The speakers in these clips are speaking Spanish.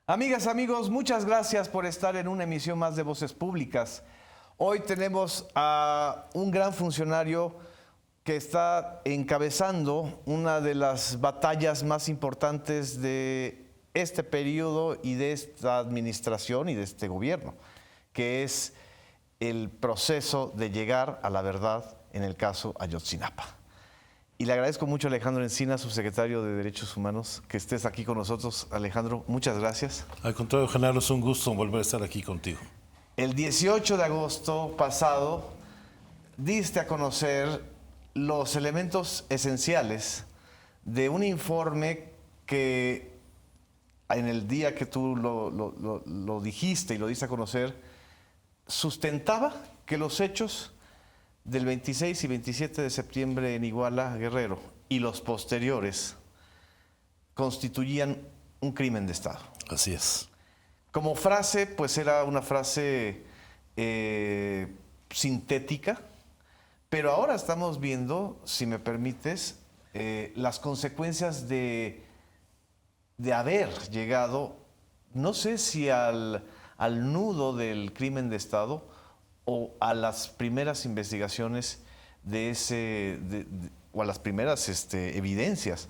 Amigas, amigos, muchas gracias por estar en una emisión más de Voces Públicas. Hoy tenemos a un gran funcionario que está encabezando una de las batallas más importantes de este periodo y de esta administración y de este gobierno, que es el proceso de llegar a la verdad en el caso Ayotzinapa. Y le agradezco mucho a Alejandro Encina, subsecretario de Derechos Humanos, que estés aquí con nosotros. Alejandro, muchas gracias. Al contrario, Genaro, es un gusto volver a estar aquí contigo. El 18 de agosto pasado diste a conocer los elementos esenciales de un informe que en el día que tú lo dijiste y lo diste a conocer, sustentaba que los hechos del 26 y 27 de septiembre en Iguala, Guerrero, y los posteriores constituían un crimen de Estado. Así es. Como frase, pues era una frase sintética, pero ahora estamos viendo, si me permites, las consecuencias de haber llegado, no sé si al nudo del crimen de Estado, o a las primeras investigaciones o a las primeras evidencias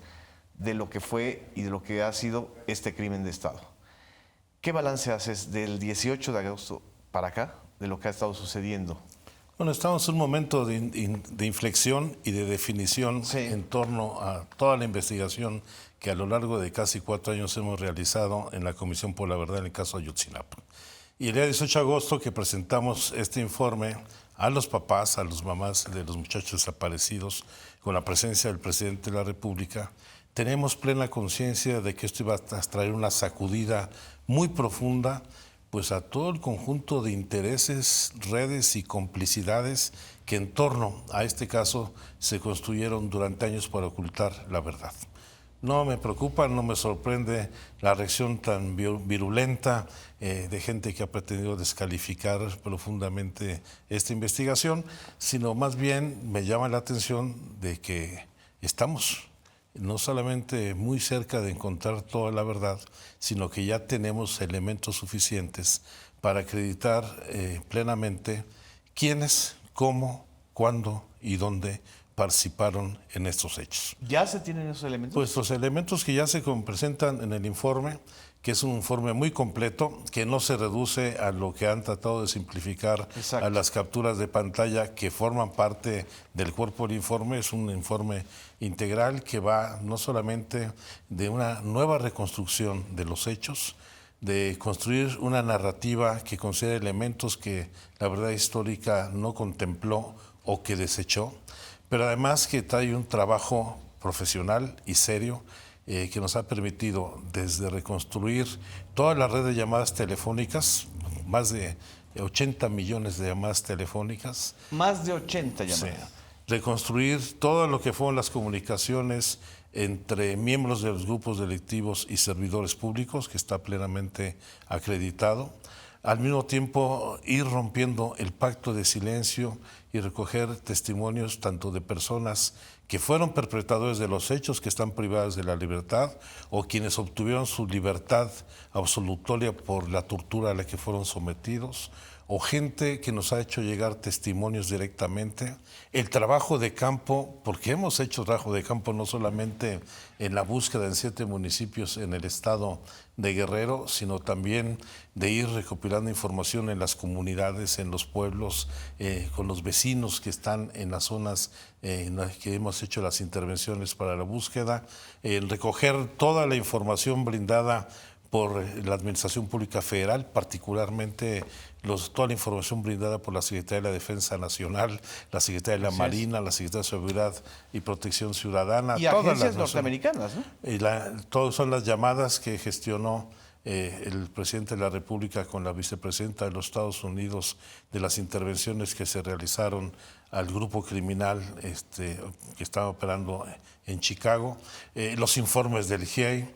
de lo que fue y de lo que ha sido este crimen de Estado. ¿Qué balance haces del 18 de agosto para acá, de lo que ha estado sucediendo? Bueno, estamos en un momento de inflexión y de definición en torno a toda la investigación que a lo largo de casi 4 años hemos realizado en la Comisión por la Verdad en el caso Ayotzinapa. Y el día 18 de agosto que presentamos este informe a los papás, a las mamás de los muchachos desaparecidos, con la presencia del presidente de la República, tenemos plena conciencia de que esto iba a traer una sacudida muy profunda pues a todo el conjunto de intereses, redes y complicidades que en torno a este caso se construyeron durante años para ocultar la verdad. No me preocupa, no me sorprende la reacción tan virulenta de gente que ha pretendido descalificar profundamente esta investigación, sino más bien me llama la atención de que estamos no solamente muy cerca de encontrar toda la verdad, sino que ya tenemos elementos suficientes para acreditar plenamente quiénes, cómo, cuándo y dónde participaron en estos hechos. ¿Ya se tienen esos elementos? Pues los elementos que ya se presentan en el informe, que es un informe muy completo, que no se reduce a lo que han tratado de simplificar. Exacto. A las capturas de pantalla que forman parte del cuerpo del informe. Es un informe integral que va no solamente de una nueva reconstrucción de los hechos, de construir una narrativa que considere elementos que la verdad histórica no contempló o que desechó, pero además que trae un trabajo profesional y serio que nos ha permitido desde reconstruir toda la red de llamadas telefónicas, más de 80 millones de llamadas telefónicas. Más de 80 llamadas. Sí. Reconstruir todo lo que fueron las comunicaciones entre miembros de los grupos delictivos y servidores públicos, que está plenamente acreditado. Al mismo tiempo, ir rompiendo el pacto de silencio y recoger testimonios tanto de personas que fueron perpetradores de los hechos, que están privadas de la libertad, o quienes obtuvieron su libertad absolutoria por la tortura a la que fueron sometidos, o gente que nos ha hecho llegar testimonios directamente. El trabajo de campo, porque hemos hecho trabajo de campo no solamente en la búsqueda en 7 municipios en el estado de Guerrero, sino también de ir recopilando información en las comunidades, en los pueblos, con los vecinos que están en las zonas en las que hemos hecho las intervenciones para la búsqueda, recoger toda la información brindada por la Administración Pública Federal, particularmente toda la información brindada por la Secretaría de la Defensa Nacional, la Secretaría de la Marina, la Secretaría de Seguridad y Protección Ciudadana. Y agencias norteamericanas, ¿no? Todas son las llamadas que gestionó el presidente de la República con la vicepresidenta de los Estados Unidos de las intervenciones que se realizaron al grupo criminal que estaba operando en Chicago, los informes del GIEI,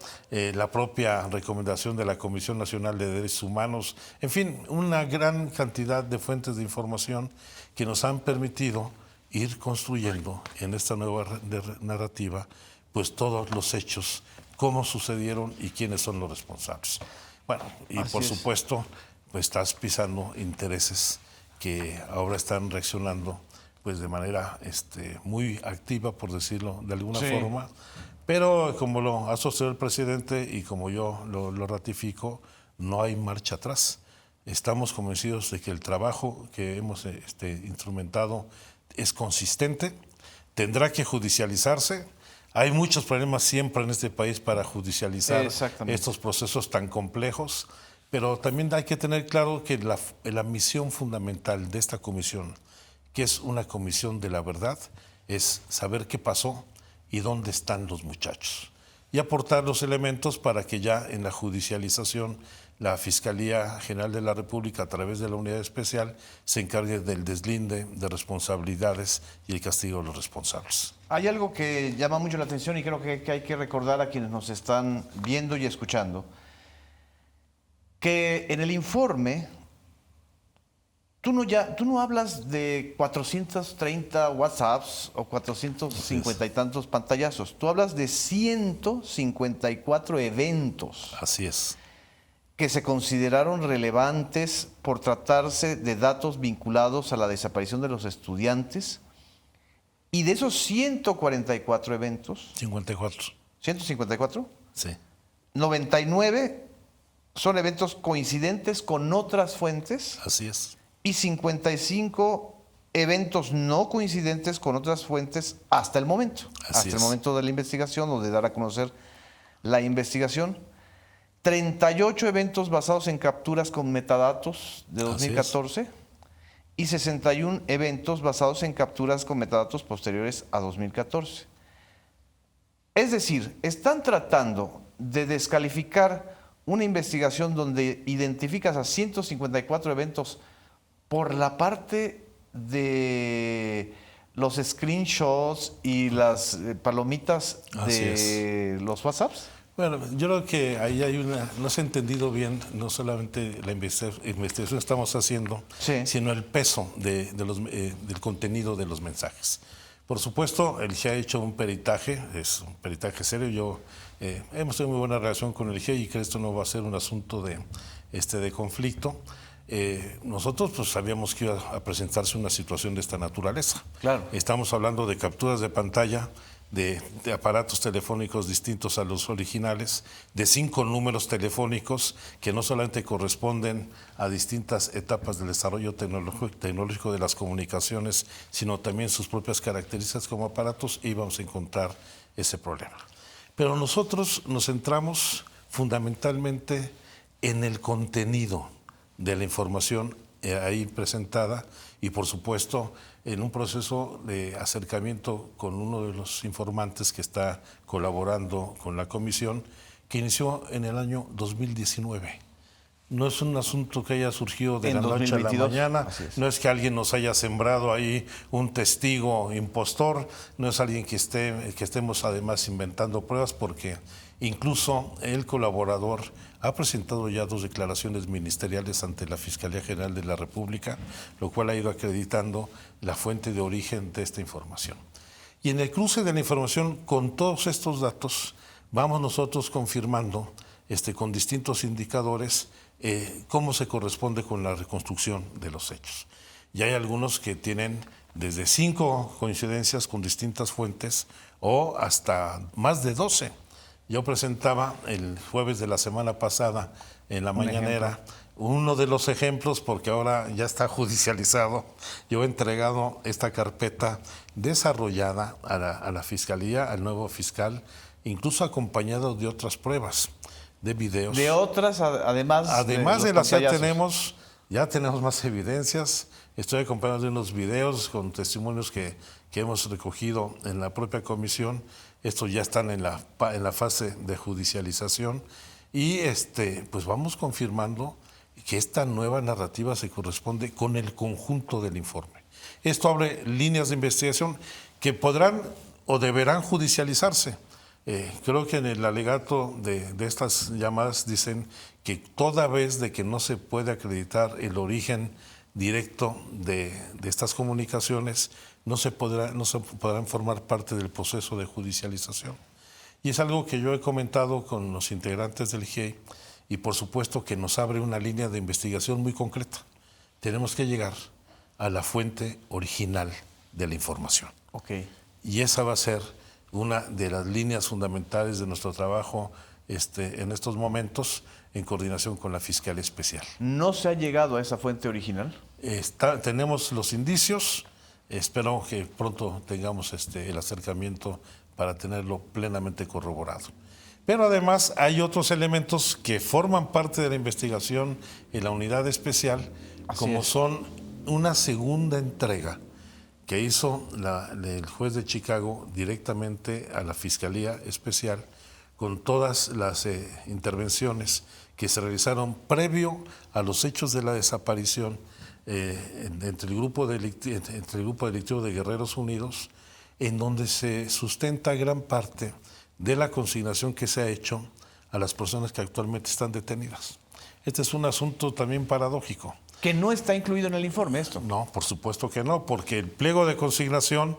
la propia recomendación de la Comisión Nacional de Derechos Humanos, en fin, una gran cantidad de fuentes de información que nos han permitido ir construyendo en esta nueva narrativa pues todos los hechos, cómo sucedieron y quiénes son los responsables. Bueno, y Así por es. supuesto, pues estás pisando intereses que ahora están reaccionando pues de manera muy activa, por decirlo de alguna Sí. forma. Pero como lo ha sostenido el presidente y como yo lo ratifico, no hay marcha atrás. Estamos convencidos de que el trabajo que hemos instrumentado es consistente, tendrá que judicializarse. Hay muchos problemas siempre en este país para judicializar Exactamente. estos procesos tan complejos, pero también hay que tener claro que la misión fundamental de esta comisión, que es una comisión de la verdad, es saber qué pasó y dónde están los muchachos y aportar los elementos para que ya en la judicialización la Fiscalía General de la República, a través de la unidad especial, se encargue del deslinde de responsabilidades y el castigo de los responsables. Hay algo que llama mucho la atención y creo que hay que recordar a quienes nos están viendo y escuchando, que en el informe tú no hablas de 430 WhatsApps o 450 y tantos pantallazos, tú hablas de 154 eventos Así es. que se consideraron relevantes por tratarse de datos vinculados a la desaparición de los estudiantes. Y de esos 144 eventos, 54. 154, Sí. 99 son eventos coincidentes con otras fuentes Así es. y 55 eventos no coincidentes con otras fuentes hasta el momento. Así hasta el es. momento de la investigación o de dar a conocer la investigación. 38 eventos basados en capturas con metadatos de Así es. 2014 y 61 eventos basados en capturas con metadatos posteriores a 2014. Es decir, están tratando de descalificar una investigación donde identificas a 154 eventos por la parte de los screenshots y las palomitas Así de los WhatsApps. Bueno, yo creo que ahí no se ha entendido bien, no solamente la investigación que estamos haciendo, Sí. sino el peso del contenido de los mensajes. Por supuesto, el GIE ha hecho un peritaje, es un peritaje serio. Hemos tenido muy buena relación con el GIE y creo que esto no va a ser un asunto de conflicto. Nosotros pues sabíamos que iba a presentarse una situación de esta naturaleza. Claro. Estamos hablando de capturas de pantalla de aparatos telefónicos distintos a los originales, de 5 números telefónicos que no solamente corresponden a distintas etapas del desarrollo tecnológico de las comunicaciones, sino también sus propias características como aparatos, y íbamos a encontrar ese problema. Pero nosotros nos centramos fundamentalmente en el contenido de la información ahí presentada y, por supuesto, en un proceso de acercamiento con uno de los informantes que está colaborando con la comisión, que inició en el año 2019. No es un asunto que haya surgido de la noche a la mañana, no es que alguien nos haya sembrado ahí un testigo impostor, no es alguien que estemos además inventando pruebas, porque incluso el colaborador ha presentado ya 2 declaraciones ministeriales ante la Fiscalía General de la República, lo cual ha ido acreditando la fuente de origen de esta información. Y en el cruce de la información con todos estos datos, vamos nosotros confirmando con distintos indicadores cómo se corresponde con la reconstrucción de los hechos. Y hay algunos que tienen desde 5 coincidencias con distintas fuentes o hasta más de 12. Yo presentaba el jueves de la semana pasada en la mañanera uno de los ejemplos, porque ahora ya está judicializado. Yo he entregado esta carpeta desarrollada a la Fiscalía, al nuevo fiscal, incluso acompañado de otras pruebas, de videos. De otras, además de las que ya tenemos más evidencias. Estoy acompañado de unos videos con testimonios que hemos recogido en la propia comisión. Estos ya están en la fase de judicialización y pues vamos confirmando que esta nueva narrativa se corresponde con el conjunto del informe. Esto abre líneas de investigación que podrán o deberán judicializarse. Creo que en el alegato de estas llamadas dicen que toda vez de que no se puede acreditar el origen directo de estas comunicaciones, no se podrán formar parte del proceso de judicialización. Y es algo que yo he comentado con los integrantes del GIEI y por supuesto que nos abre una línea de investigación muy concreta. Tenemos que llegar a la fuente original de la información. Okay. Y esa va a ser una de las líneas fundamentales de nuestro trabajo en estos momentos, en coordinación con la Fiscalía Especial. ¿No se ha llegado a esa fuente original? Tenemos los indicios, espero que pronto tengamos el acercamiento para tenerlo plenamente corroborado. Pero además hay otros elementos que forman parte de la investigación en la unidad especial, como son una segunda entrega que hizo el juez de Chicago directamente a la Fiscalía Especial, con todas las intervenciones que se realizaron previo a los hechos de la desaparición entre el grupo delictivo de Guerreros Unidos, en donde se sustenta gran parte de la consignación que se ha hecho a las personas que actualmente están detenidas. Este es un asunto también paradójico. ¿Que no está incluido en el informe esto? No, por supuesto que no, porque el pliego de consignación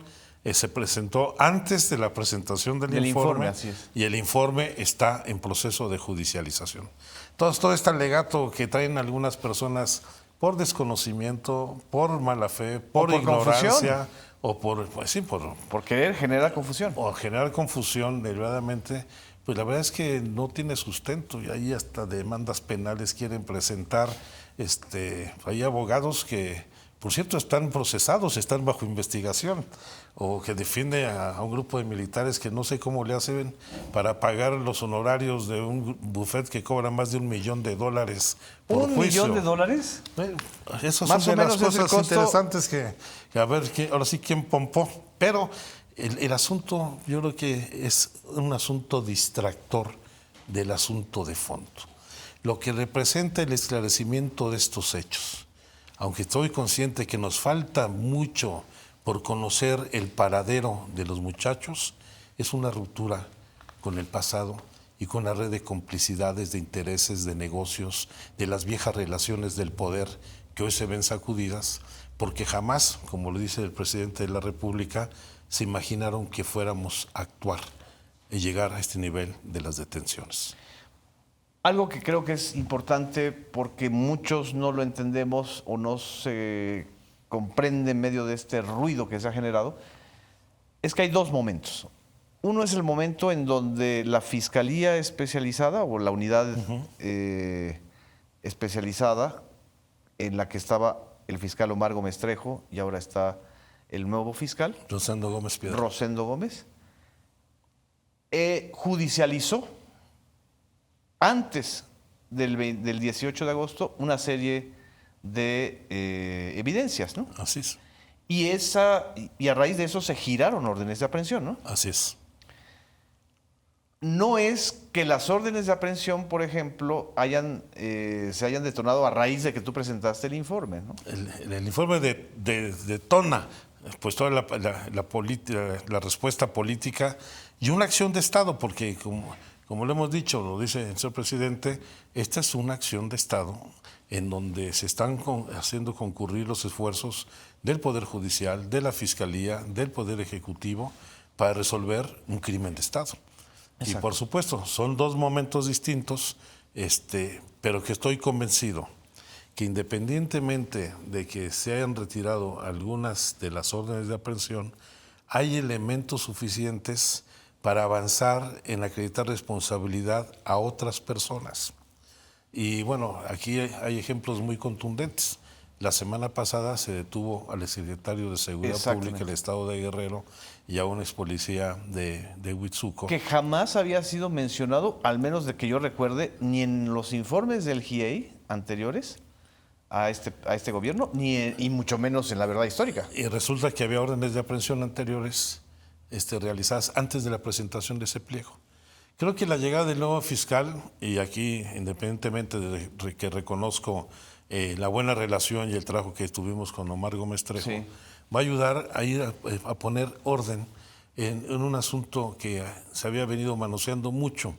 se presentó antes de la presentación del informe, así es. Y el informe está en proceso de judicialización. Entonces, todo este alegato que traen algunas personas por desconocimiento, por mala fe, por ignorancia, o por querer generar confusión. O generar confusión deliberadamente, pues la verdad es que no tiene sustento, y ahí hasta demandas penales quieren presentar. Hay abogados que, por cierto, están procesados, están bajo investigación, o que defiende a un grupo de militares que no sé cómo le hacen para pagar los honorarios de un buffet que cobra más de $1 millón por juicio. ¿$1 millón? Bueno, esas más son o de menos las cosas costo... interesantes que a ver, ahora sí quién pompó. Pero el asunto, yo creo que es un asunto distractor del asunto de fondo. Lo que representa el esclarecimiento de estos hechos, aunque estoy consciente que nos falta mucho por conocer el paradero de los muchachos, es una ruptura con el pasado y con la red de complicidades, de intereses, de negocios, de las viejas relaciones del poder que hoy se ven sacudidas, porque jamás, como lo dice el presidente de la República, se imaginaron que fuéramos a actuar y llegar a este nivel de las detenciones. Algo que creo que es importante porque muchos no lo entendemos o no se comprende en medio de este ruido que se ha generado, es que hay dos momentos. Uno es el momento en donde la Fiscalía Especializada o la unidad especializada en la que estaba el fiscal Omar Gómez Trejo y ahora está el nuevo fiscal, Rosendo Gómez Piedra. Rosendo Gómez, judicializó antes del 18 de agosto una serie de evidencias, ¿no? Así es. Y a raíz de eso se giraron órdenes de aprehensión, ¿no? Así es. No es que las órdenes de aprehensión, por ejemplo, se hayan detonado a raíz de que tú presentaste el informe, ¿no? El informe detona pues toda la respuesta política y una acción de Estado, porque como lo hemos dicho, lo dice el señor presidente, esta es una acción de Estado en donde se están haciendo concurrir los esfuerzos del Poder Judicial, de la Fiscalía, del Poder Ejecutivo, para resolver un crimen de Estado. Exacto. Y por supuesto, son dos momentos distintos, pero que estoy convencido que independientemente de que se hayan retirado algunas de las órdenes de aprehensión, hay elementos suficientes para avanzar en acreditar responsabilidad a otras personas. Y bueno, aquí hay ejemplos muy contundentes. La semana pasada se detuvo al exsecretario de Seguridad Pública del Estado de Guerrero y a un expolicía de Huitzuco. Que jamás había sido mencionado, al menos de que yo recuerde, ni en los informes del GIEI anteriores a este gobierno, y mucho menos en la verdad histórica. Y resulta que había órdenes de aprehensión anteriores realizadas antes de la presentación de ese pliego. Creo que la llegada del nuevo fiscal, y aquí independientemente de que reconozco la buena relación y el trabajo que tuvimos con Omar Gómez Trejo, sí, va a ayudar a ir a poner orden en un asunto que se había venido manoseando mucho,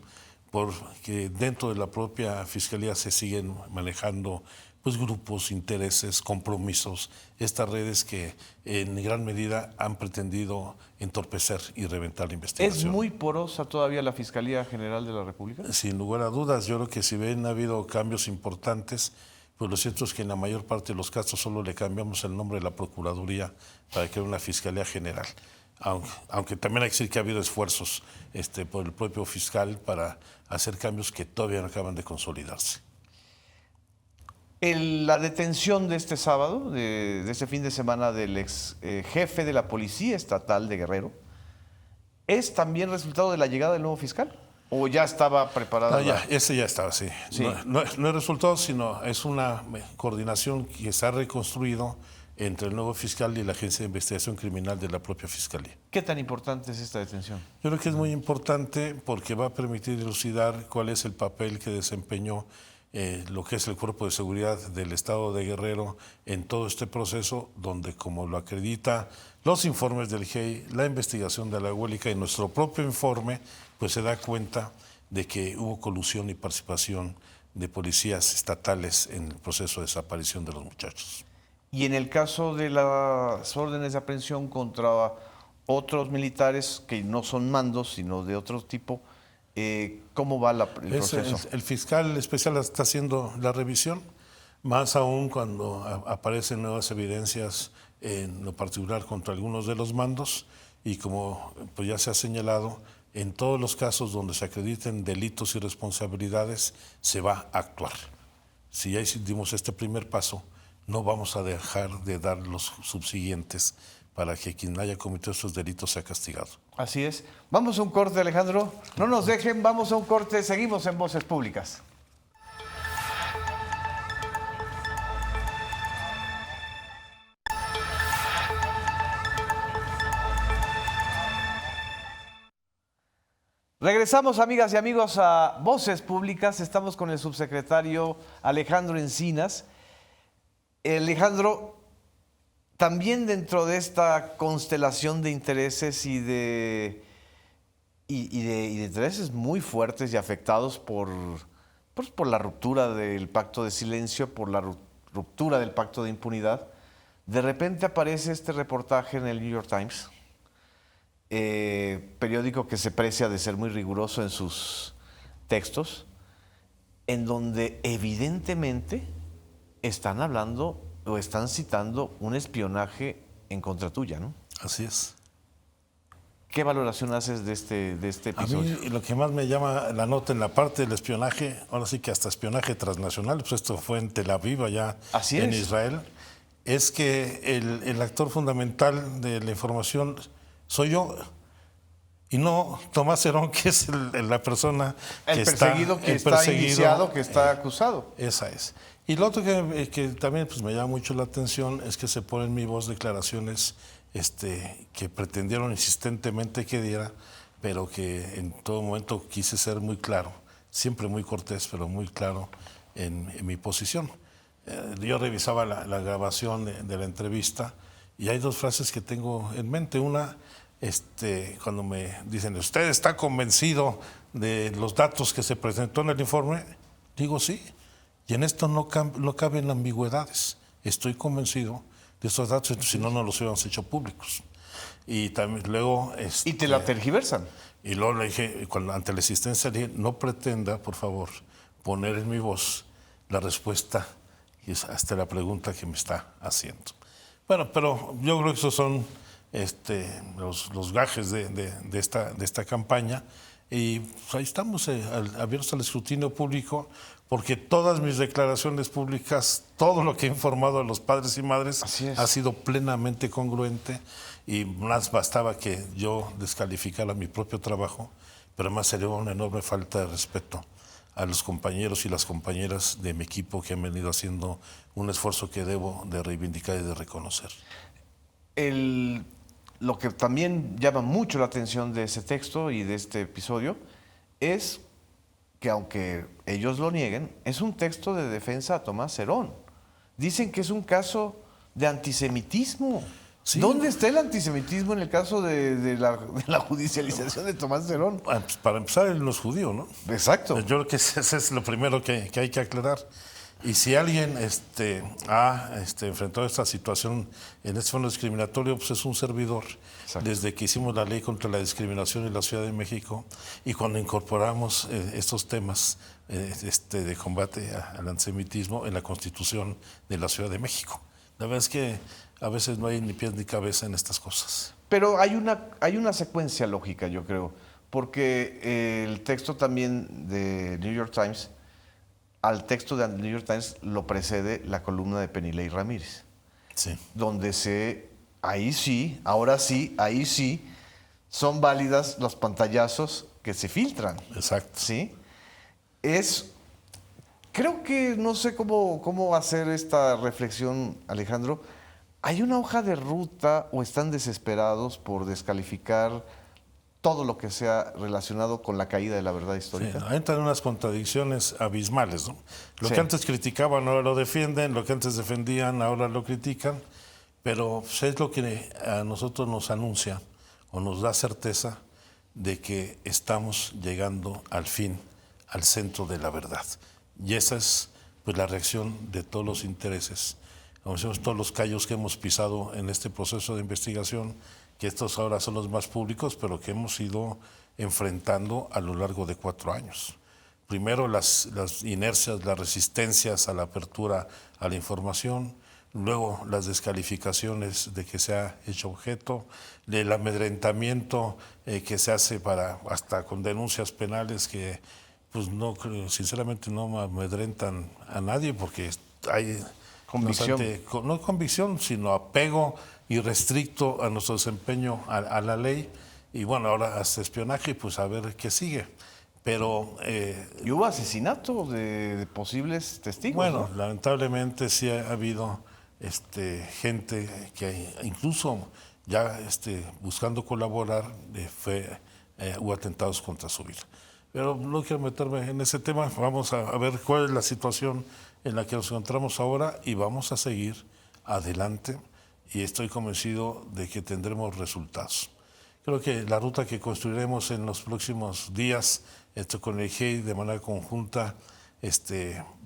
porque dentro de la propia Fiscalía se siguen manejando pues grupos, intereses, compromisos, estas redes que en gran medida han pretendido entorpecer y reventar la investigación. ¿Es muy porosa todavía la Fiscalía General de la República? Sin lugar a dudas, yo creo que si bien ha habido cambios importantes, pues lo cierto es que en la mayor parte de los casos solo le cambiamos el nombre de la Procuraduría para que haya una Fiscalía General. Aunque también hay que decir que ha habido esfuerzos por el propio fiscal para hacer cambios que todavía no acaban de consolidarse. La detención de este sábado, de este fin de semana del ex jefe de la Policía Estatal de Guerrero, ¿es también resultado de la llegada del nuevo fiscal? ¿O ya estaba preparada? Ese ya estaba, sí. Sí. No es resultado, sino es una coordinación que se ha reconstruido entre el nuevo fiscal y la Agencia de Investigación Criminal de la propia Fiscalía. ¿Qué tan importante es esta detención? Yo creo que es muy importante porque va a permitir dilucidar cuál es el papel que desempeñó lo que es el Cuerpo de Seguridad del Estado de Guerrero en todo este proceso, donde, como lo acredita los informes del GIEI, la investigación de la Huélica y nuestro propio informe, pues se da cuenta de que hubo colusión y participación de policías estatales en el proceso de desaparición de los muchachos. Y en el caso de las órdenes de aprehensión contra otros militares que no son mandos, sino de otro tipo, ¿cómo va el proceso? El fiscal especial está haciendo la revisión, más aún cuando aparecen nuevas evidencias, en lo particular contra algunos de los mandos, y como pues ya se ha señalado, en todos los casos donde se acrediten delitos y responsabilidades, se va a actuar. Si ya dimos este primer paso, no vamos a dejar de dar los subsiguientes para que quien haya cometido esos delitos sea castigado. Así es. Vamos a un corte, Alejandro. No nos dejen, vamos a un corte. Seguimos en Voces Públicas. Regresamos, amigas y amigos, a Voces Públicas. Estamos con el subsecretario Alejandro Encinas. Alejandro, también dentro de esta constelación de intereses y de intereses muy fuertes y afectados por la ruptura del pacto de silencio, por la ruptura del pacto de impunidad, de repente aparece este reportaje en el New York Times, periódico que se precia de ser muy riguroso en sus textos, en donde evidentemente están hablando o están citando un espionaje en contra tuya, ¿no? Así es. ¿Qué valoración haces de este episodio? A mí lo que más me llama la nota en la parte del espionaje, ahora sí que hasta espionaje transnacional, pues esto fue en Tel Aviv, allá en Israel, es que el actor fundamental de la información soy yo, y no Tomás Herón, que es la persona que está iniciado, que está acusado. Esa es. Y lo otro que también pues, me llama mucho la atención es que se ponen en mi voz declaraciones que pretendieron insistentemente que diera, pero que en todo momento quise ser muy claro, siempre muy cortés, pero muy claro en mi posición. Yo revisaba la grabación de la entrevista y hay dos frases que tengo en mente. Una, cuando me dicen, ¿usted está convencido de los datos que se presentó en el informe? Digo, sí. Y en esto no caben ambigüedades. Estoy convencido de estos datos, si no, no los hubiéramos hecho públicos. Y también luego... ¿Y te la tergiversan? Y luego le dije, ante la existencia, le dije, no pretenda, por favor, poner en mi voz la respuesta y hasta la pregunta que me está haciendo. Bueno, pero yo creo que esos son los gajes de esta campaña. Y pues, ahí estamos, abiertos al escrutinio público, porque todas mis declaraciones públicas, todo lo que he informado a los padres y madres ha sido plenamente congruente, y más bastaba que yo descalificara mi propio trabajo, pero además sería una enorme falta de respeto a los compañeros y las compañeras de mi equipo que han venido haciendo un esfuerzo que debo de reivindicar y de reconocer. Lo que también llama mucho la atención de ese texto y de este episodio es que, aunque ellos lo nieguen, es un texto de defensa a Tomás Herón. Dicen que es un caso de antisemitismo. Sí. ¿Dónde está el antisemitismo en el caso de la judicialización de Tomás Herón? Para empezar, él no es judío, ¿no? Exacto. Yo creo que ese es lo primero que hay que aclarar. Y si alguien ha enfrentado esta situación en este fondo discriminatorio, pues es un servidor. Exacto. Desde que hicimos la ley contra la discriminación en la Ciudad de México y cuando incorporamos estos temas de combate al antisemitismo en la Constitución de la Ciudad de México. La verdad es que a veces no hay ni pies ni cabeza en estas cosas. Pero hay una secuencia lógica, yo creo, porque el texto también de New York Times, al texto de New York Times lo precede la columna de Penilei Ramírez, Sí. donde ahí sí, son válidas los pantallazos que se filtran. Exacto. ¿Sí? Creo que no sé cómo hacer esta reflexión, Alejandro. ¿Hay una hoja de ruta o están desesperados por descalificar todo lo que sea relacionado con la caída de la verdad histórica? Sí, entran unas contradicciones abismales, ¿no? Lo Sí. que antes criticaban ahora lo defienden, lo que antes defendían ahora lo critican, pero pues, es lo que a nosotros nos anuncia o nos da certeza de que estamos llegando al fin, al centro de la verdad. Y esa es pues la reacción de todos los intereses, como decimos, todos los callos que hemos pisado en este proceso de investigación, que estos ahora son los más públicos, pero que hemos ido enfrentando a lo largo de 4 años. Primero las inercias, las resistencias a la apertura a la información, luego las descalificaciones de que se ha hecho objeto, del amedrentamiento que se hace hasta con denuncias penales que pues no creo, sinceramente no amedrentan a nadie porque hay Convicción. no convicción, sino apego irrestricto a nuestro desempeño a la ley. Y bueno, ahora hasta espionaje, pues a ver qué sigue. Pero Y hubo asesinato de posibles testigos. bueno, ¿no? lamentablemente sí ha habido gente que incluso ya buscando colaborar hubo atentados contra su vida. Pero no quiero meterme en ese tema, vamos a ver cuál es la situación en la que nos encontramos ahora y vamos a seguir adelante y estoy convencido de que tendremos resultados. Creo que la ruta que construiremos en los próximos días con el GEI de manera conjunta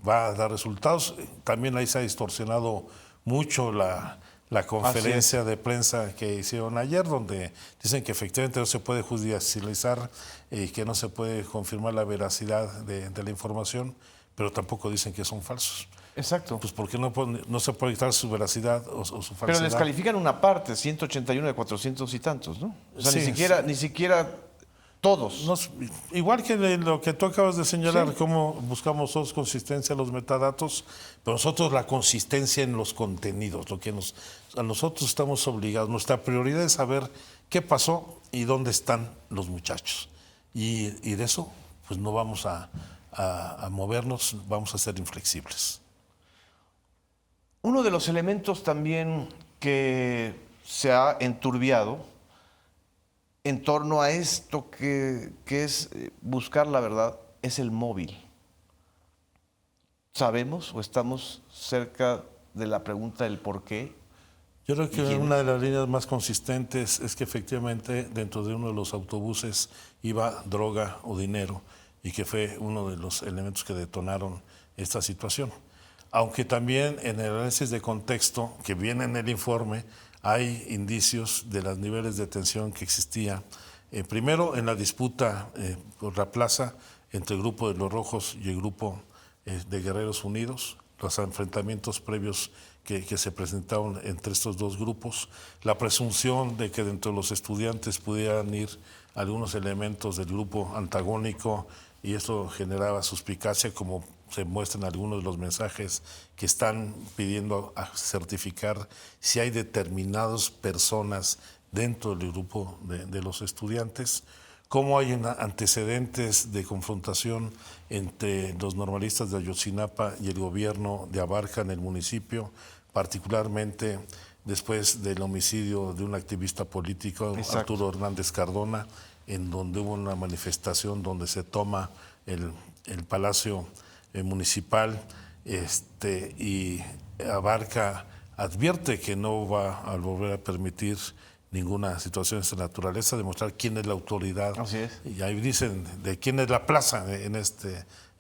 va a dar resultados. También ahí se ha distorsionado mucho la conferencia de prensa que hicieron ayer, donde dicen que efectivamente no se puede judicializar y que no se puede confirmar la veracidad de la información, pero tampoco dicen que son falsos. Exacto. Pues porque no se puede quitar su veracidad o su falsedad. Pero descalifican una parte, 181 de 400 y tantos, ¿no? O sea, Sí, ni siquiera todos. Igual que lo que tú acabas de señalar, Sí. cómo buscamos todos consistencia en los metadatos, pero nosotros la consistencia en los contenidos, lo que a nosotros estamos obligados. Nuestra prioridad es saber qué pasó y dónde están los muchachos. Y de eso, pues no vamos a movernos, vamos a ser inflexibles. Uno de los elementos también que se ha enturbiado en torno a esto que es buscar la verdad es el móvil. ¿Sabemos o estamos cerca de la pregunta del por qué? Yo creo que una de las líneas más consistentes es que efectivamente dentro de uno de los autobuses iba droga o dinero y que fue uno de los elementos que detonaron esta situación. Aunque también en el análisis de contexto que viene en el informe hay indicios de los niveles de tensión que existía. Primero en la disputa por la plaza entre el grupo de los Rojos y el grupo de Guerreros Unidos, los enfrentamientos previos que se presentaron entre estos dos grupos, la presunción de que dentro de los estudiantes pudieran ir algunos elementos del grupo antagónico y esto generaba suspicacia, como se muestran algunos de los mensajes que están pidiendo a certificar si hay determinadas personas dentro del grupo de los estudiantes, cómo hay antecedentes de confrontación entre los normalistas de Ayotzinapa y el gobierno de Abarca en el municipio, particularmente después del homicidio de un activista político, Exacto. Arturo Hernández Cardona, en donde hubo una manifestación donde se toma el Palacio Municipal y Abarca advierte que no va a volver a permitir ninguna situación de esta naturaleza, demostrar quién es la autoridad. Así es. Y ahí dicen de quién es la plaza en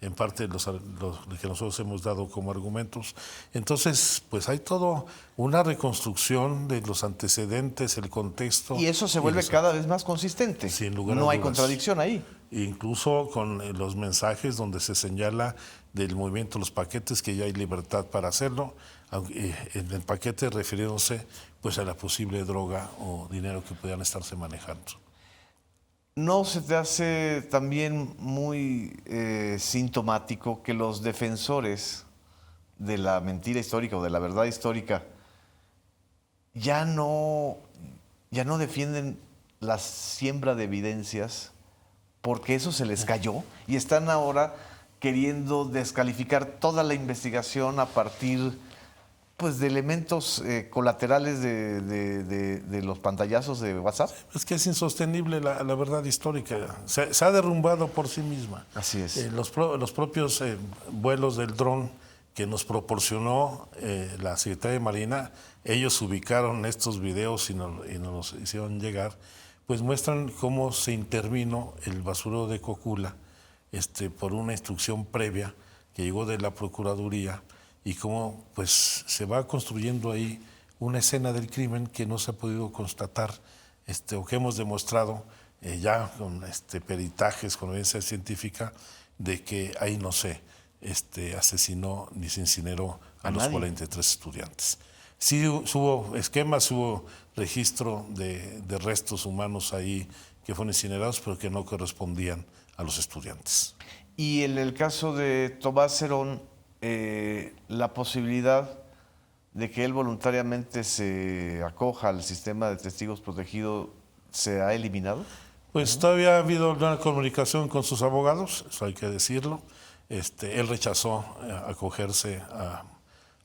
en parte los que nosotros hemos dado como argumentos. Entonces, pues hay todo una reconstrucción de los antecedentes, el contexto. Y eso se vuelve cada vez más consistente. Sin lugar a no hay dudas. Contradicción ahí. Incluso con los mensajes donde se señala del movimiento Los Paquetes que ya hay libertad para hacerlo, aunque en el paquete refiriéndose pues a la posible droga o dinero que pudieran estarse manejando. ¿No se te hace también muy sintomático que los defensores de la mentira histórica o de la verdad histórica ya no defienden la siembra de evidencias porque eso se les cayó y están ahora queriendo descalificar toda la investigación a partir pues de elementos colaterales de los pantallazos de WhatsApp? Es que es insostenible la verdad histórica. Se ha derrumbado por sí misma. Así es. Los propios vuelos del dron que nos proporcionó la Secretaría de Marina, ellos ubicaron estos videos y nos los hicieron llegar, pues muestran cómo se intervino el basurero de Cocula por una instrucción previa que llegó de la Procuraduría, y cómo pues se va construyendo ahí una escena del crimen que no se ha podido constatar o que hemos demostrado ya con peritajes, con evidencia científica de que ahí no se asesinó ni se incineró a los 43 estudiantes. Sí hubo esquemas, hubo registro de restos humanos ahí que fueron incinerados, pero que no correspondían a los estudiantes. Y en el caso de Tomás Cerón, la posibilidad de que él voluntariamente se acoja al sistema de testigos protegidos se ha eliminado. Pues todavía ha habido una comunicación con sus abogados, eso hay que decirlo. Él rechazó acogerse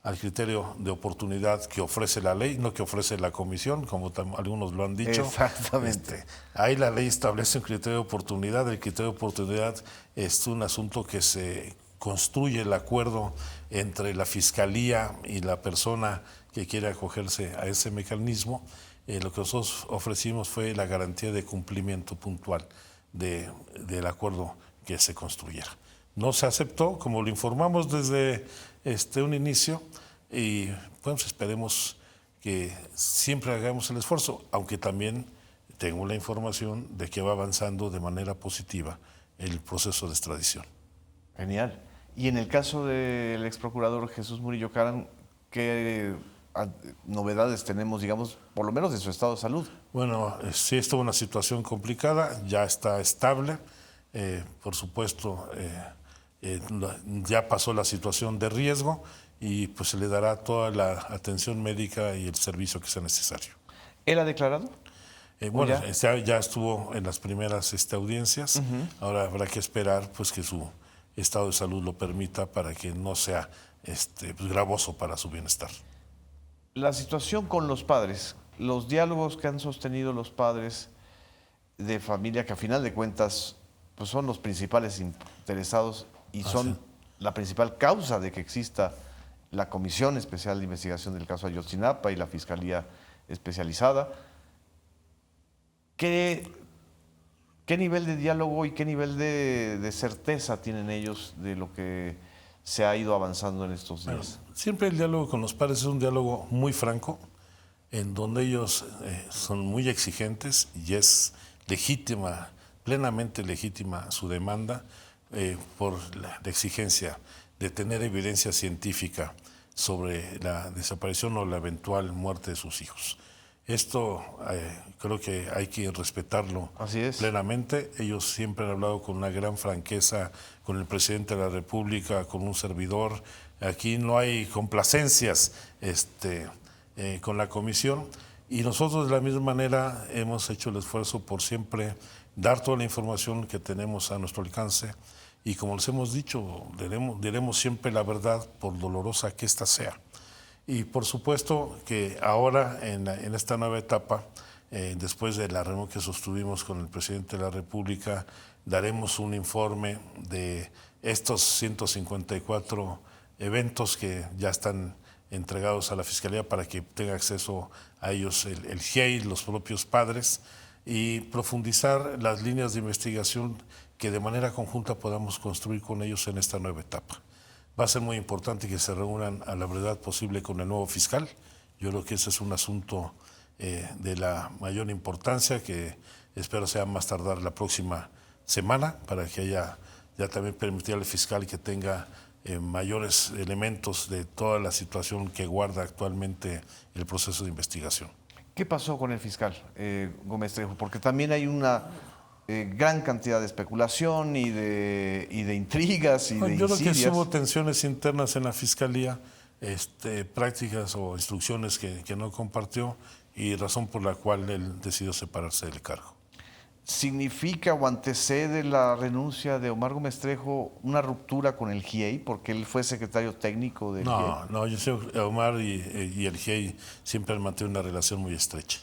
al criterio de oportunidad que ofrece la ley, no que ofrece la comisión, como algunos lo han dicho. Exactamente. Ahí la ley establece un criterio de oportunidad. El criterio de oportunidad es un asunto que se construye el acuerdo entre la Fiscalía y la persona que quiere acogerse a ese mecanismo. Lo que nosotros ofrecimos fue la garantía de cumplimiento puntual del acuerdo que se construyera. No se aceptó, como lo informamos desde un inicio, y pues esperemos que siempre hagamos el esfuerzo, aunque también tengo la información de que va avanzando de manera positiva el proceso de extradición. Genial. Y en el caso del ex procurador Jesús Murillo Caram, ¿qué novedades tenemos, digamos, por lo menos de su estado de salud? Bueno, sí, esto es una situación complicada, ya está estable, por supuesto, ya pasó la situación de riesgo y pues se le dará toda la atención médica y el servicio que sea necesario. ¿Él ha declarado? Bueno, ya estuvo en las primeras audiencias, ahora habrá que esperar pues que su estado de salud lo permita para que no sea pues, gravoso para su bienestar. La situación con los padres, los diálogos que han sostenido los padres de familia, que a final de cuentas pues son los principales interesados y son la principal causa de que exista la Comisión Especial de Investigación del caso Ayotzinapa y la Fiscalía Especializada. ¿Qué nivel de diálogo y qué nivel de certeza tienen ellos de lo que se ha ido avanzando en estos días? Bueno, siempre el diálogo con los padres es un diálogo muy franco, en donde ellos son muy exigentes y es legítima, plenamente legítima su demanda por la exigencia de tener evidencia científica sobre la desaparición o la eventual muerte de sus hijos. Esto creo que hay que respetarlo plenamente. Ellos siempre han hablado con una gran franqueza con el presidente de la República, con un servidor. Aquí no hay complacencias con la comisión y nosotros de la misma manera hemos hecho el esfuerzo por siempre dar toda la información que tenemos a nuestro alcance y como les hemos dicho, diremos siempre la verdad por dolorosa que ésta sea. Y por supuesto que ahora en esta nueva etapa, después de la reunión que sostuvimos con el presidente de la República, daremos un informe de estos 154 eventos que ya están entregados a la Fiscalía para que tenga acceso a ellos el GIEI, los propios padres, y profundizar las líneas de investigación que de manera conjunta podamos construir con ellos en esta nueva etapa. Va a ser muy importante que se reúnan a la brevedad posible con el nuevo fiscal. Yo creo que ese es un asunto de la mayor importancia, que espero sea más tardar la próxima semana, para que haya ya también permitir al fiscal que tenga mayores elementos de toda la situación que guarda actualmente el proceso de investigación. ¿Qué pasó con el fiscal Gómez Trejo? Porque también hay una gran cantidad de especulación y de intrigas y de Yo creo que insidias. hubo tensiones internas en la Fiscalía, prácticas o instrucciones que no compartió, y razón por la cual él decidió separarse del cargo. ¿Significa o antecede la renuncia de Omar Gómez Trejo una ruptura con el GIEI? Porque él fue secretario técnico del GIEI. No, yo sé, Omar y el GIEI siempre han mantenido una relación muy estrecha.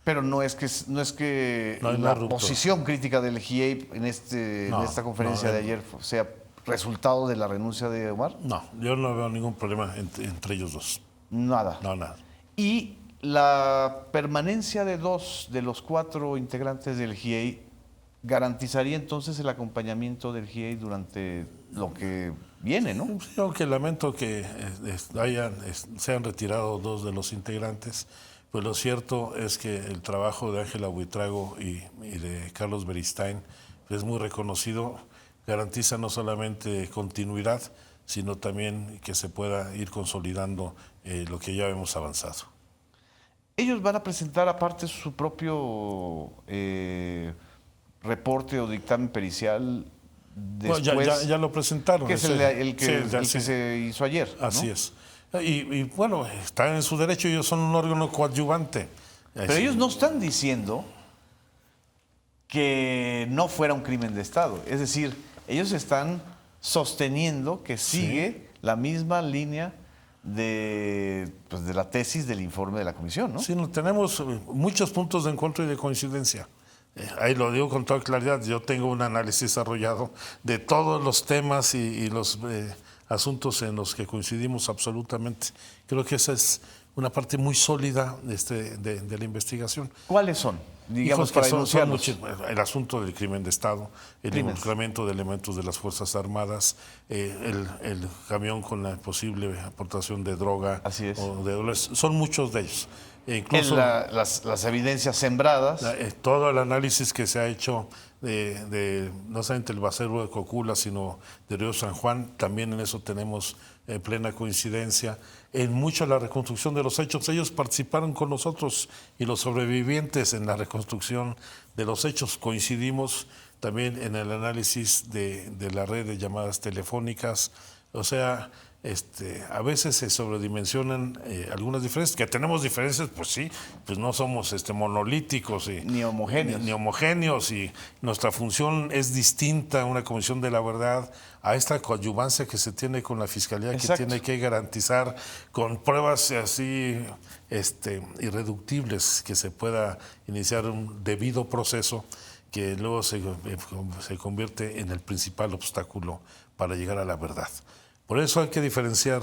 Pero no es que la posición crítica del GIEI en esta conferencia de ayer sea resultado de la renuncia de Omar. No, yo no veo ningún problema entre ellos dos. Nada. No, nada. Y la permanencia de 2 de los 4 integrantes del GIEI garantizaría entonces el acompañamiento del GIEI durante lo que viene, ¿no? Yo que lamento que se han retirado 2 de los integrantes, pues lo cierto es que el trabajo de Ángela Buitrago y de Carlos Beristain es muy reconocido, garantiza no solamente continuidad, sino también que se pueda ir consolidando lo que ya hemos avanzado. Ellos van a presentar aparte su propio reporte o dictamen pericial después. Bueno, ya lo presentaron. Que es el que se hizo ayer. Así ¿no? es. Y bueno, están en su derecho, ellos son un órgano coadyuvante. Pero ellos no están diciendo que no fuera un crimen de Estado. Es decir, ellos están sosteniendo que sigue la misma línea de la tesis del informe de la comisión, ¿no? Sí, tenemos muchos puntos de encuentro y de coincidencia. Ahí lo digo con toda claridad. Yo tengo un análisis desarrollado de todos los temas y los asuntos en los que coincidimos absolutamente. Creo que esa es una parte muy sólida de la investigación. ¿Cuáles son? Digamos, para son el asunto del crimen de Estado, el involucramiento de elementos de las Fuerzas Armadas, el camión con la posible aportación de droga o de dólares. Son muchos de ellos. Incluso las evidencias sembradas. Todo el análisis que se ha hecho no solamente el Basurero de Cocula, sino de Río San Juan, también en eso tenemos plena coincidencia. En mucho la reconstrucción de los hechos, ellos participaron con nosotros y los sobrevivientes en la reconstrucción de los hechos. Coincidimos también en el análisis de la red de llamadas telefónicas. O sea, a veces se sobredimensionan algunas diferencias, que tenemos diferencias, pues sí, pues no somos monolíticos ni homogéneos, y nuestra función es distinta a una comisión de la verdad, a esta coadyuvancia que se tiene con la Fiscalía. Exacto. Que tiene que garantizar con pruebas así irreductibles que se pueda iniciar un debido proceso que luego se convierte en el principal obstáculo para llegar a la verdad. Por eso hay que diferenciar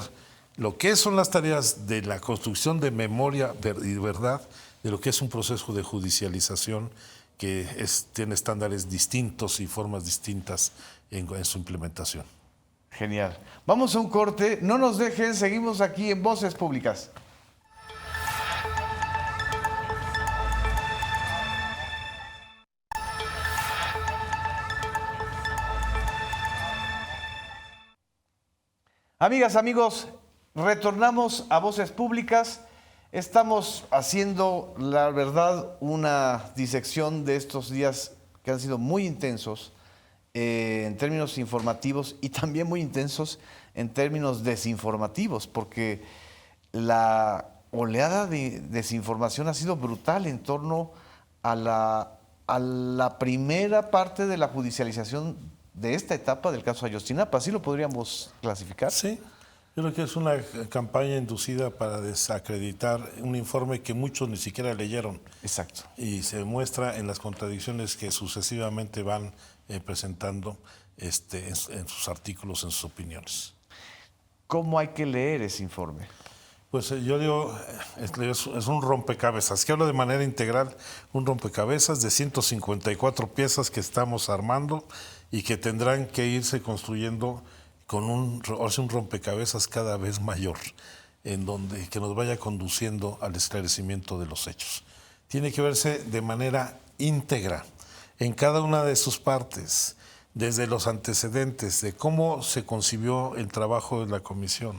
lo que son las tareas de la construcción de memoria y verdad de lo que es un proceso de judicialización que tiene estándares distintos y formas distintas en su implementación. Genial. Vamos a un corte, no nos dejen, seguimos aquí en Voces Públicas. Amigas, amigos, retornamos a Voces Públicas. Estamos haciendo, la verdad, una disección de estos días que han sido muy intensos en términos informativos y también muy intensos en términos desinformativos, porque la oleada de desinformación ha sido brutal en torno a la primera parte de la judicialización de esta etapa del caso Ayotzinapa. ¿Así lo podríamos clasificar? Sí, yo creo que es una campaña inducida para desacreditar un informe que muchos ni siquiera leyeron. Exacto. Y se muestra en las contradicciones que sucesivamente van presentando en sus artículos, en sus opiniones. ¿Cómo hay que leer ese informe? Pues yo digo, es un rompecabezas, que hablo de manera integral, un rompecabezas de 154 piezas que estamos armando y que tendrán que irse construyendo con un rompecabezas cada vez mayor, en donde que nos vaya conduciendo al esclarecimiento de los hechos. Tiene que verse de manera íntegra en cada una de sus partes, desde los antecedentes de cómo se concibió el trabajo de la comisión,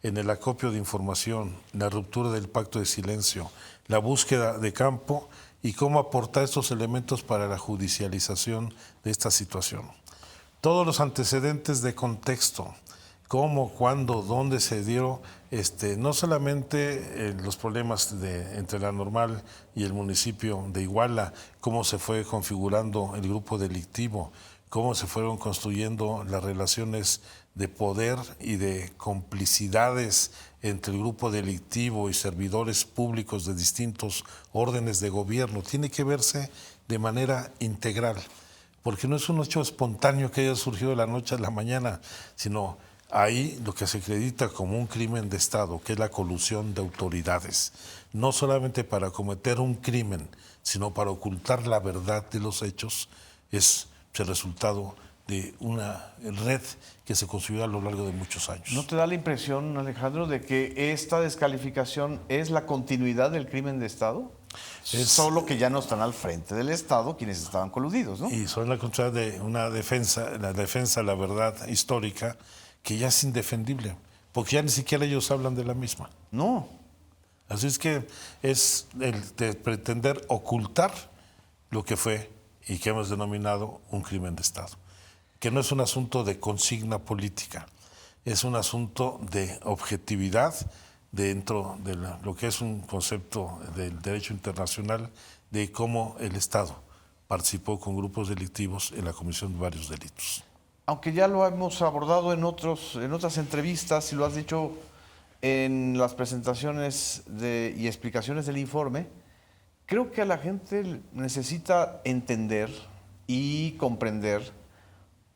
en el acopio de información, la ruptura del pacto de silencio, la búsqueda de campo y cómo aportar estos elementos para la judicialización de esta situación. Todos los antecedentes de contexto, cómo, cuándo, dónde se dio, no solamente los problemas entre la Normal y el municipio de Iguala, cómo se fue configurando el grupo delictivo, cómo se fueron construyendo las relaciones de poder y de complicidades entre el grupo delictivo y servidores públicos de distintos órdenes de gobierno. Tiene que verse de manera integral, porque no es un hecho espontáneo que haya surgido de la noche a la mañana, sino ahí lo que se acredita como un crimen de Estado, que es la colusión de autoridades, no solamente para cometer un crimen, sino para ocultar la verdad de los hechos, es el resultado de una red que se construyó a lo largo de muchos años. ¿No te da la impresión, Alejandro, de que esta descalificación es la continuidad del crimen de Estado? Solo que ya no están al frente del Estado quienes estaban coludidos, ¿no? Y son la continuidad de una defensa, la defensa de la verdad histórica, que ya es indefendible, porque ya ni siquiera ellos hablan de la misma. No. Así es que es el de pretender ocultar lo que fue y que hemos denominado un crimen de Estado, que no es un asunto de consigna política, es un asunto de objetividad dentro de lo que es un concepto del derecho internacional de cómo el Estado participó con grupos delictivos en la comisión de varios delitos. Aunque ya lo hemos abordado en otras entrevistas y lo has dicho en las presentaciones y explicaciones del informe, creo que a la gente necesita entender y comprender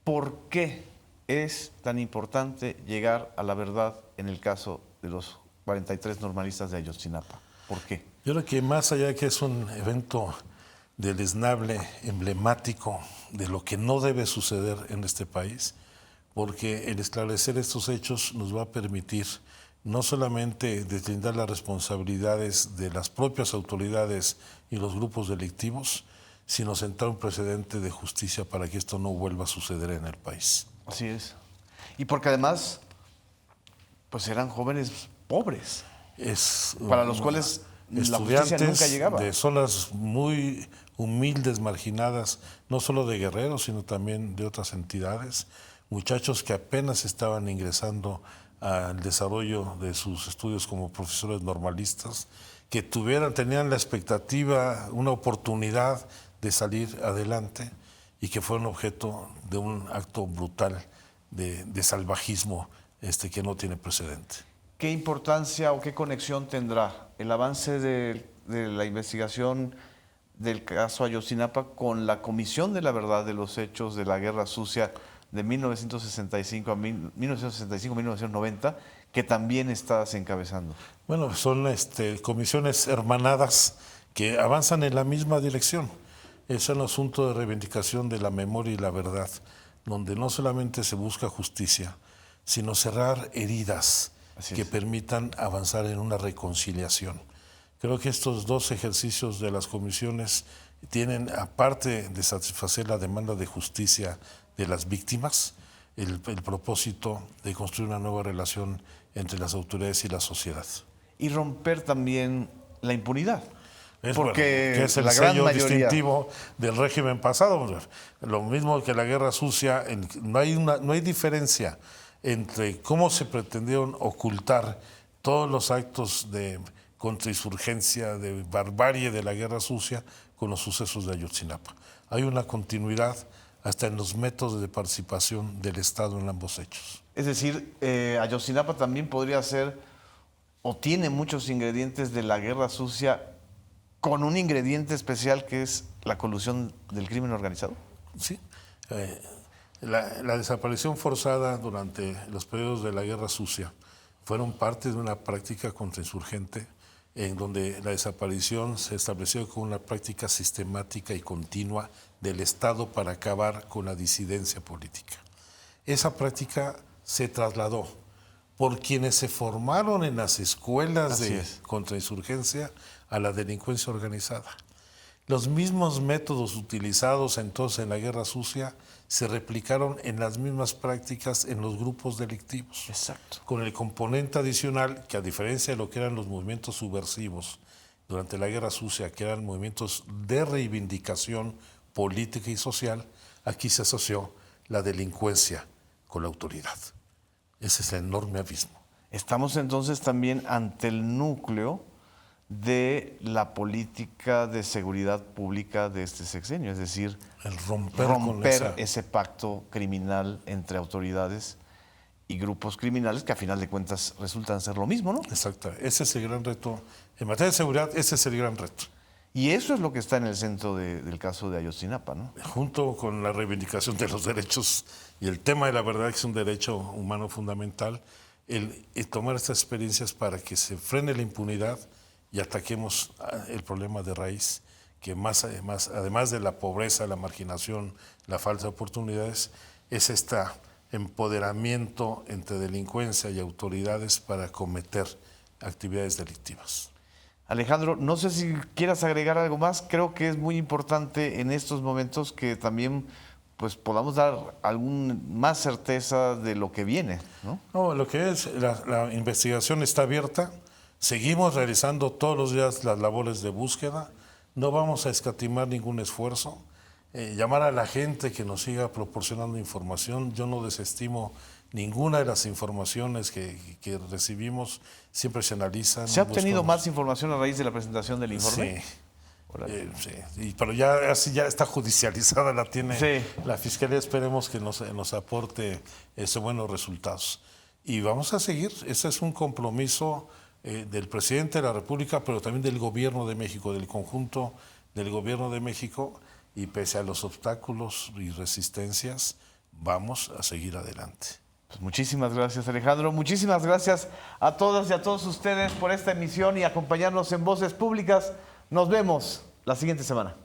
por qué es tan importante llegar a la verdad en el caso de los 43 normalistas de Ayotzinapa. ¿Por qué? Yo creo que más allá de que es un evento deleznable, emblemático de lo que no debe suceder en este país, porque el esclarecer estos hechos nos va a permitir no solamente deslindar las responsabilidades de las propias autoridades y los grupos delictivos, sino sentar un precedente de justicia para que esto no vuelva a suceder en el país. Así es. Y porque además, pues eran jóvenes pobres, para los cuales la justicia nunca llegaba. De zonas muy humildes, marginadas, no solo de Guerrero, sino también de otras entidades, muchachos que apenas estaban ingresando al desarrollo de sus estudios como profesores normalistas, que tenían la expectativa, una oportunidad de salir adelante y que fueron objeto de un acto brutal de salvajismo que no tiene precedente. ¿Qué importancia o qué conexión tendrá el avance de la investigación del caso Ayotzinapa con la Comisión de la Verdad de los Hechos de la Guerra Sucia de 1965 a 1990, que también estás encabezando? Bueno, son comisiones hermanadas que avanzan en la misma dirección. Es un asunto de reivindicación de la memoria y la verdad, donde no solamente se busca justicia, sino cerrar heridas que permitan avanzar en una reconciliación. Creo que estos dos ejercicios de las comisiones tienen, aparte de satisfacer la demanda de justicia de las víctimas, el propósito de construir una nueva relación entre las autoridades y la sociedad. Y romper también la impunidad. Porque que es el sello distintivo del régimen pasado. Lo mismo que la guerra sucia, no hay diferencia entre cómo se pretendieron ocultar todos los actos de contrainsurgencia, de barbarie de la guerra sucia con los sucesos de Ayotzinapa. Hay una continuidad hasta en los métodos de participación del Estado en ambos hechos. Es decir, Ayotzinapa también podría ser, o tiene muchos ingredientes de la guerra sucia, con un ingrediente especial que es la colusión del crimen organizado. Sí. La desaparición forzada durante los periodos de la guerra sucia fueron parte de una práctica contrainsurgente en donde la desaparición se estableció como una práctica sistemática y continua del Estado para acabar con la disidencia política. Esa práctica se trasladó por quienes se formaron en las escuelas de contrainsurgencia a la delincuencia organizada. Los mismos métodos utilizados entonces en la Guerra Sucia se replicaron en las mismas prácticas en los grupos delictivos. Exacto. Con el componente adicional que, a diferencia de lo que eran los movimientos subversivos durante la Guerra Sucia, que eran movimientos de reivindicación política y social, aquí se asoció la delincuencia con la autoridad. Ese es el enorme abismo. Estamos entonces también ante el núcleo de la política de seguridad pública de este sexenio, es decir, el romper ese pacto criminal entre autoridades y grupos criminales que a final de cuentas resultan ser lo mismo, ¿no? Exacto, ese es el gran reto. En materia de seguridad, ese es el gran reto. Y eso es lo que está en el centro del caso de Ayotzinapa, ¿no? Junto con la reivindicación de los derechos y el tema de la verdad, que es un derecho humano fundamental, el tomar estas experiencias para que se frene la impunidad y ataquemos el problema de raíz, que además de la pobreza, la marginación, la falta de oportunidades, es este empoderamiento entre delincuencia y autoridades para cometer actividades delictivas. Alejandro, no sé si quieras agregar algo más. Creo que es muy importante en estos momentos que también pues, podamos dar más certeza de lo que viene, ¿no? No, lo que es, la investigación está abierta. Seguimos realizando todos los días las labores de búsqueda. No vamos a escatimar ningún esfuerzo. Llamar a la gente que nos siga proporcionando información. Yo no desestimo ninguna de las informaciones que recibimos, siempre se analizan. ¿Se ha obtenido más información a raíz de la presentación del informe? Sí, pero ya está judicializada, la tiene la Fiscalía. Esperemos que nos aporte buenos resultados. Y vamos a seguir. Ese es un compromiso del presidente de la República, pero también del Gobierno de México, del conjunto del Gobierno de México, y pese a los obstáculos y resistencias, vamos a seguir adelante. Pues muchísimas gracias, Alejandro. Muchísimas gracias a todas y a todos ustedes por esta emisión y acompañarnos en Voces Públicas. Nos vemos la siguiente semana.